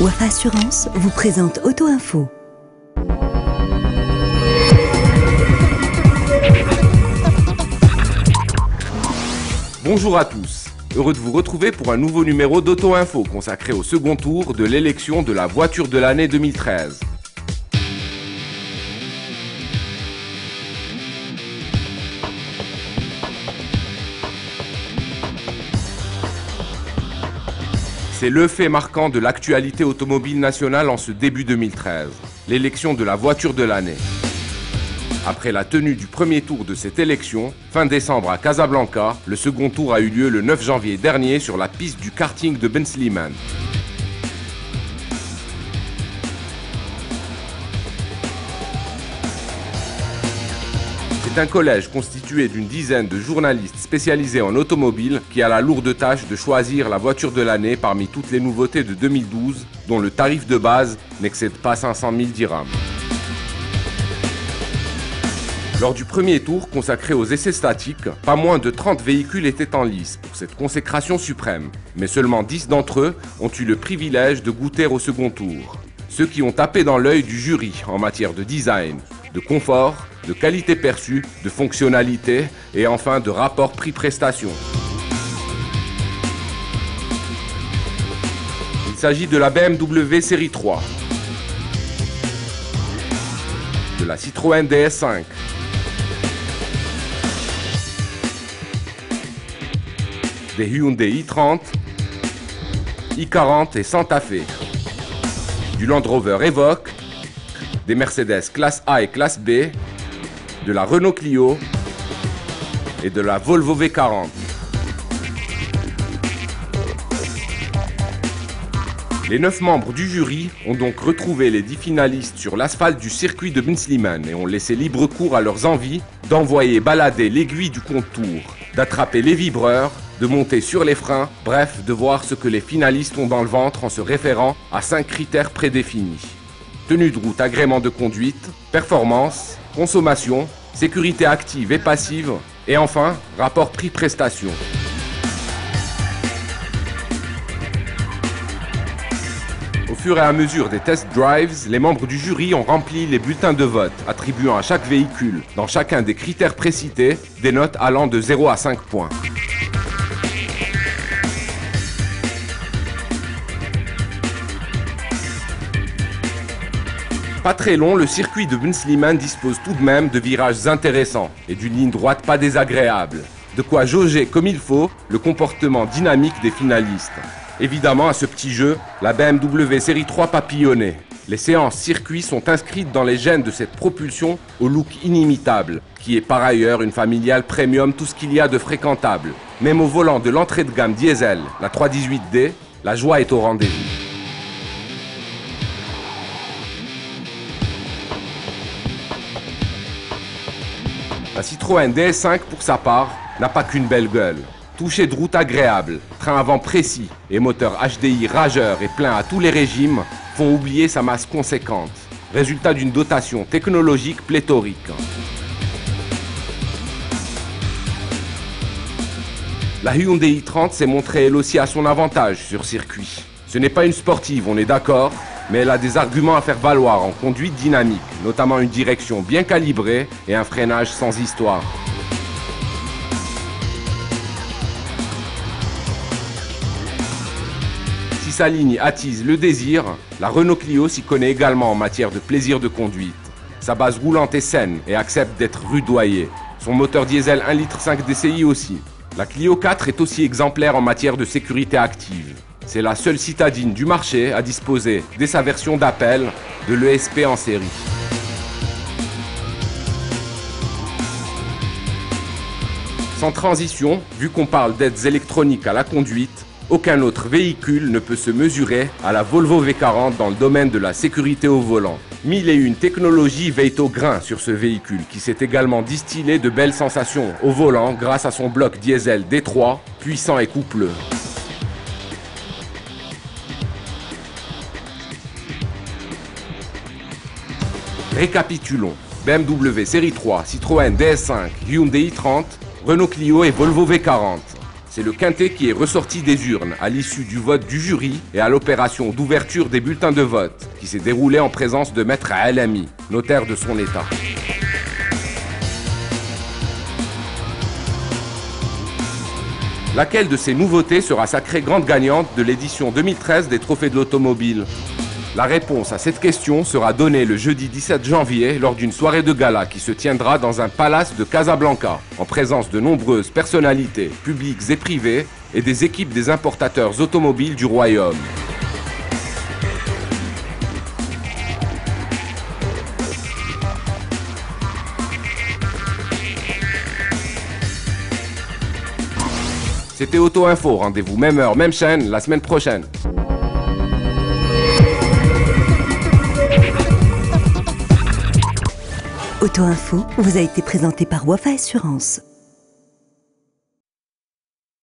Wafa Assurance vous présente Auto Info. Bonjour à tous, heureux de vous retrouver pour un nouveau numéro d'Auto Info consacré au second tour de l'élection de la voiture de l'année 2013. C'est le fait marquant de l'actualité automobile nationale en ce début 2013, l'élection de la voiture de l'année. Après la tenue du premier tour de cette élection, fin décembre à Casablanca, le second tour a eu lieu le 9 janvier dernier sur la piste du karting de Ben Slimane. C'est un collège constitué d'une dizaine de journalistes spécialisés en automobile qui a la lourde tâche de choisir la voiture de l'année parmi toutes les nouveautés de 2012, dont le tarif de base n'excède pas 500 000 dirhams. Lors du premier tour consacré aux essais statiques, pas moins de 30 véhicules étaient en lice pour cette consécration suprême, mais seulement 10 d'entre eux ont eu le privilège de goûter au second tour. Ceux qui ont tapé dans l'œil du jury en matière de design, de confort, de qualité perçue, de fonctionnalité et enfin de rapport prix-prestation. Il s'agit de la BMW série 3, de la Citroën DS5, des Hyundai i30, i40 et Santa Fe, du Land Rover Evoque, des Mercedes classe A et classe B, de la Renault Clio et de la Volvo V40. Les 9 membres du jury ont donc retrouvé les 10 finalistes sur l'asphalte du circuit de Ben Slimane et ont laissé libre cours à leurs envies d'envoyer balader l'aiguille du compte-tour, d'attraper les vibreurs, de monter sur les freins, bref, de voir ce que les finalistes ont dans le ventre en se référant à 5 critères prédéfinis. Tenue de route, agrément de conduite, performance, consommation, sécurité active et passive, et enfin, rapport prix-prestation. Au fur et à mesure des test drives, les membres du jury ont rempli les bulletins de vote, attribuant à chaque véhicule, dans chacun des critères précités, des notes allant de 0 à 5 points. Pas très long, le circuit de Ben Slimane dispose tout de même de virages intéressants et d'une ligne droite pas désagréable. De quoi jauger comme il faut le comportement dynamique des finalistes. Évidemment, à ce petit jeu, la BMW série 3 papillonnait. Les séances circuit sont inscrites dans les gènes de cette propulsion au look inimitable, qui est par ailleurs une familiale premium tout ce qu'il y a de fréquentable. Même au volant de l'entrée de gamme diesel, la 318D, la joie est au rendez-vous. La Citroën DS5, pour sa part, n'a pas qu'une belle gueule. Toucher de route agréable, train avant précis et moteur HDI rageur et plein à tous les régimes font oublier sa masse conséquente. Résultat d'une dotation technologique pléthorique. La Hyundai i30 s'est montrée elle aussi à son avantage sur circuit. Ce n'est pas une sportive, on est d'accord, mais elle a des arguments à faire valoir en conduite dynamique, notamment une direction bien calibrée et un freinage sans histoire. Si sa ligne attise le désir, la Renault Clio s'y connaît également en matière de plaisir de conduite. Sa base roulante est saine et accepte d'être rudoyée. Son moteur diesel 1,5 litre DCI aussi. La Clio 4 est aussi exemplaire en matière de sécurité active. C'est la seule citadine du marché à disposer, dès sa version d'appel, de l'ESP en série. Sans transition, vu qu'on parle d'aides électroniques à la conduite, aucun autre véhicule ne peut se mesurer à la Volvo V40 dans le domaine de la sécurité au volant. 1001 technologies veillent au grain sur ce véhicule qui s'est également distillé de belles sensations au volant grâce à son bloc diesel D3, puissant et coupleux. Récapitulons. BMW série 3, Citroën DS5, Hyundai i30, Renault Clio et Volvo V40. C'est le quintet qui est ressorti des urnes à l'issue du vote du jury et à l'opération d'ouverture des bulletins de vote qui s'est déroulée en présence de Maître Alami, notaire de son état. Laquelle de ces nouveautés sera sacrée grande gagnante de l'édition 2013 des Trophées de l'Automobile? La réponse à cette question sera donnée le jeudi 17 janvier lors d'une soirée de gala qui se tiendra dans un palace de Casablanca, en présence de nombreuses personnalités publiques et privées et des équipes des importateurs automobiles du royaume. C'était Auto Info, rendez-vous même heure, même chaîne, la semaine prochaine. Auto Info vous a été présenté par Wafa Assurance.